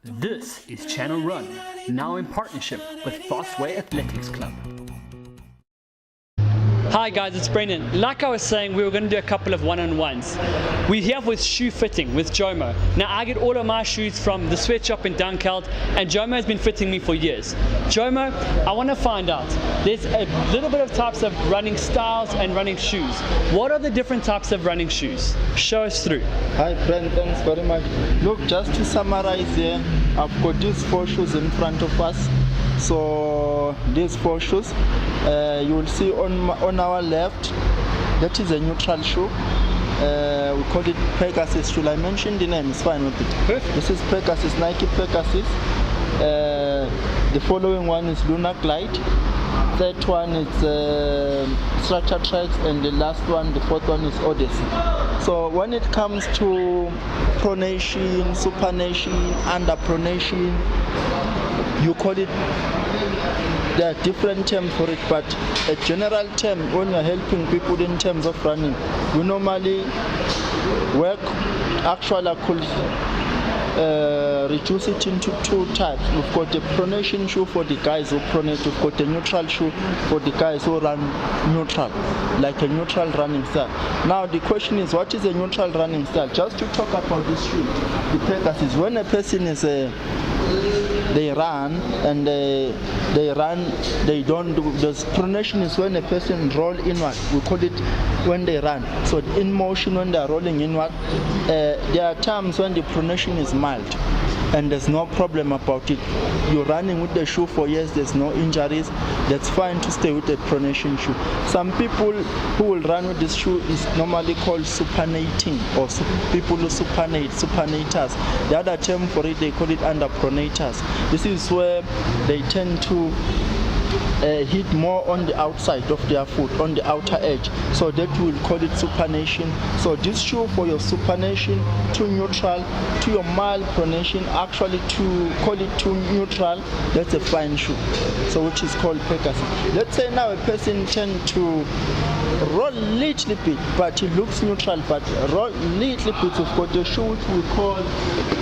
This is Channel Run, now in partnership with Fastway Athletics Club. Hi guys, it's Brendan. Like I was saying, we were going to do a couple of one-on-ones. We're here with shoe fitting with Jomo. Now I get all of my shoes from the sweatshop in Dunkheld, and Jomo has been fitting me for years. Jomo, I want to find out, there's a little bit of types of running styles and running shoes. What are the different types of running shoes? Show us through. Hi Brendan, thanks very much. Look, just to summarize here, I've got these 4 shoes in front of us. So these 4 shoes, you will see on our left, that is a neutral shoe. We call it Pegasus. Should I mention the name? It's fine with it. Perfect. This is Pegasus, Nike Pegasus. The following one is Lunar Glide. Third one is Structure Tracks, and the last one, the fourth one, is Odyssey. So when it comes to pronation, supination, underpronation, you call it, there are different terms for it, but a general term when you're helping people in terms of running, we normally work, actually I could reduce it into 2 types. We've got a pronation shoe for the guys who pronate, we've got a neutral shoe for the guys who run neutral, like a neutral running style. Now the question is, what is a neutral running style? Just to talk about this shoe, the Pegasus, when a person is they run and they don't do this. Pronation is when a person roll inward, we call it when they run. So in motion, when they are rolling inward, there are times when the pronation is mild and there's no problem about it. You're running with the shoe for years, there's no injuries, that's fine to stay with the pronation shoe. Some people who will run with this shoe is normally called supinating, or people who supinators. The other term for it, they call it underpronators. This is where they tend to hit more on the outside of their foot, on the outer edge. So that we will call it supination. So this shoe for your supination to neutral, to your mild pronation, actually to call it to neutral, that's a fine shoe. So which is called Pegasus. Let's say now a person tend to roll little bit, but it looks neutral, but roll little bit. We've got the shoe which we call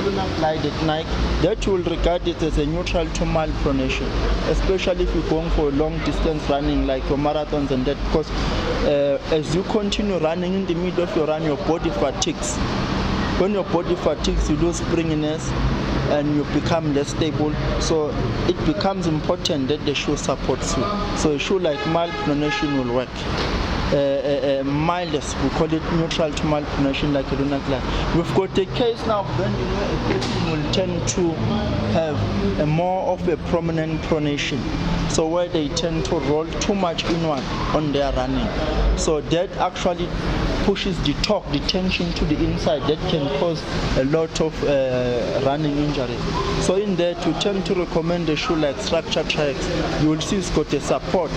Lunar Glide at Nike. That will regard it as a neutral to mild pronation, especially if you're going for long distance running like your marathons and that, because as you continue running, in the middle of your run, your body fatigues. When your body fatigues, you lose springiness and you become less stable. So it becomes important that the shoe supports you. So a shoe like mild pronation will work. Mildest, we call it neutral to mild pronation, like a Lunar Glide. We've got a case now when a person will tend to have a more of a prominent pronation, so where they tend to roll too much inward on their running. So that actually pushes the torque, the tension to the inside, that can cause a lot of running injuries. So in that, we tend to recommend a shoe like Structure Tracks. You will see it's got a support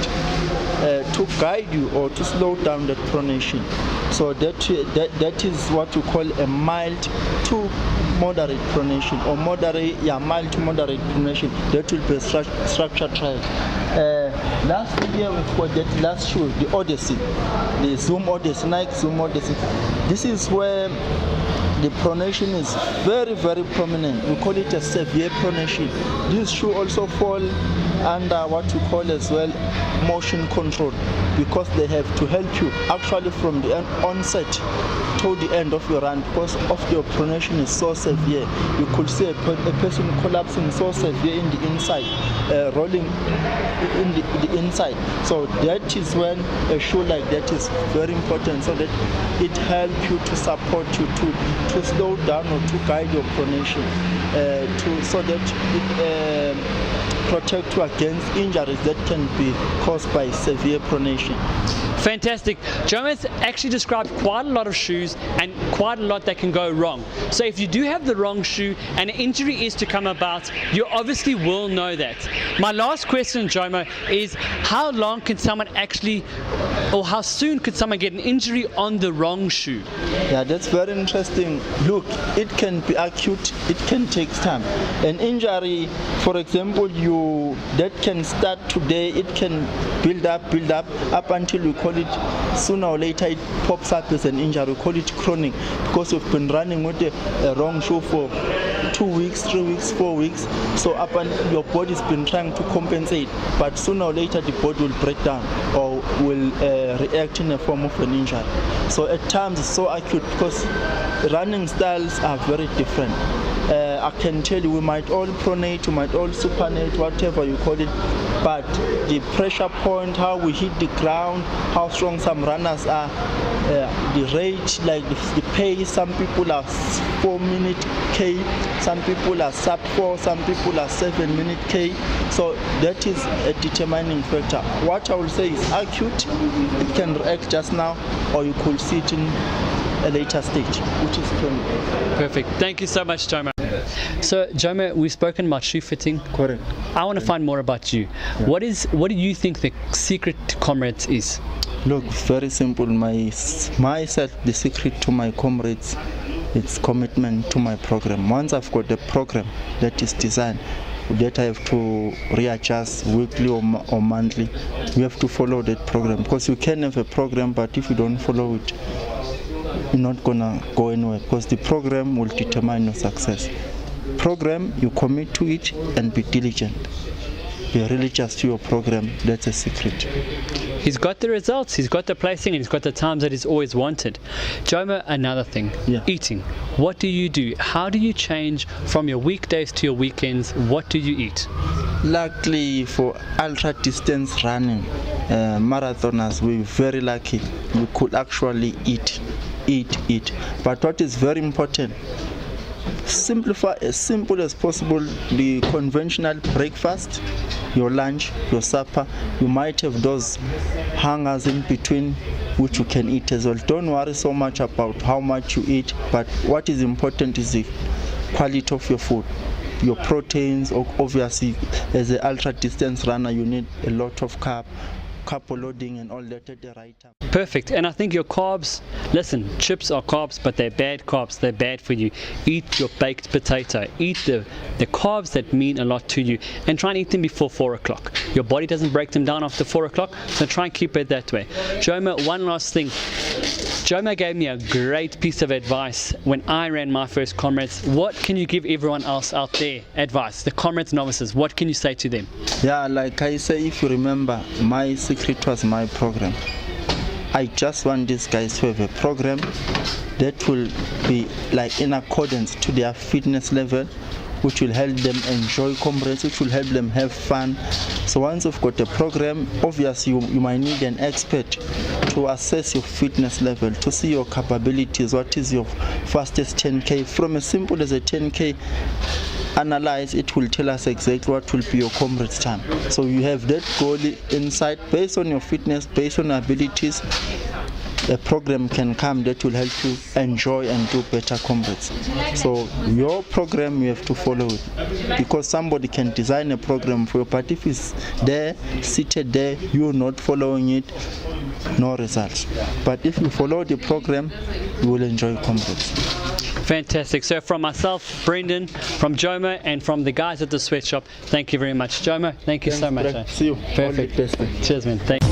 to guide you or to slow down that pronation. So that is what we call a mild to moderate pronation, or mild to moderate pronation. That will be a Structure Track. Last year we've got that last shoe, the Odyssey, the Zoom Odyssey, Nike Zoom Odyssey. This is where the pronation is very, very prominent. We call it a severe pronation. This shoe also fall under what we call as well motion control, because they have to help you actually from the onset to the end of your run, because of your pronation is so severe. You could see a person collapsing so severe in the inside, rolling in the inside. So that is when a shoe like that is very important, so that it helps you to support you to slow down or to guide your pronation, so that it protect you against injuries that can be caused by severe pronation. Fantastic. Jomo has actually described quite a lot of shoes and quite a lot that can go wrong. So if you do have the wrong shoe and an injury is to come about, you obviously will know that. My last question, Jomo, is how long can someone actually, or how soon could someone get an injury on the wrong shoe? Yeah, that's very interesting. Look, it can be acute, it can take time. An injury, for example, that can start today, it can build up until we call it sooner or later it pops up as an injury. We call it chronic because we've been running with a wrong shoe for 2 weeks, 3 weeks, 4 weeks. So up and your body's been trying to compensate, but sooner or later the body will break down or will react in a form of an injury. So at times it's so acute because running styles are very different. I can tell you we might all pronate, we might all supinate, whatever you call it, but the pressure point, how we hit the ground, how strong some runners are, the rate, like the pace, some people are 4-minute K, some people are sub 4, some people are 7-minute K, so that is a determining factor. What I will say is acute, it can react just now, or you could see it in a later stage, which is chronic. Perfect. Thank you so much, Jomo. So, Jomo, we've spoken about shoe fitting. Correct. I want to find more about you. Yeah. What do you think the secret to comrades is? Look, very simple. Myself, the secret to my comrades, it's commitment to my program. Once I've got the program that is designed, that I have to readjust weekly or monthly, you have to follow that program, because you can have a program, but if you don't follow it, you're not gonna go anywhere, because the program will determine your success. Program, you commit to it and be diligent. Be religious to your program. That's a secret. He's got the results, he's got the placing, and he's got the times that he's always wanted. Jomo, another thing, eating. What do you do? How do you change from your weekdays to your weekends? What do you eat? Luckily for ultra distance running, marathoners, we're very lucky. We could actually eat. But what is very important, simplify as simple as possible the conventional breakfast, your lunch, your supper. You might have those hangers in between which you can eat as well. Don't worry so much about how much you eat, but what is important is the quality of your food, your proteins. Obviously, as an ultra distance runner, you need a lot of carb loading and all that at the right time. Perfect. And I think your carbs, listen, chips are carbs, but they're bad carbs. They're bad for you. Eat your baked potato. Eat the carbs that mean a lot to you, and try and eat them before 4 o'clock. Your body doesn't break them down after 4 o'clock, so try and keep it that way. Jomo, one last thing. Jomo gave me a great piece of advice when I ran my first comrades. What can you give everyone else out there advice? The comrades novices, what can you say to them? Yeah, like I say, if you remember, my secret was my program. I just want these guys to have a program that will be like in accordance to their fitness level, which will help them enjoy comrades, which will help them have fun. So once you've got a program, obviously you might need an expert to assess your fitness level, to see your capabilities. What is your fastest 10K? From as simple as a 10K, analyze it, will tell us exactly what will be your comrade's time. So you have that goal inside, based on your fitness, based on your abilities. A program can come that will help you enjoy and do better comrades. So your program, you have to follow it, because somebody can design a program for you, but if it's there, seated there, you're not following it, no results. But if you follow the program, you will enjoy comrades. Fantastic. So from myself, Brendan, from Jomo, and from the guys at the sweatshop, thank you very much. Jomo, thank you so much. Greg. See you. Perfect. All the best. Cheers, man. Thank you.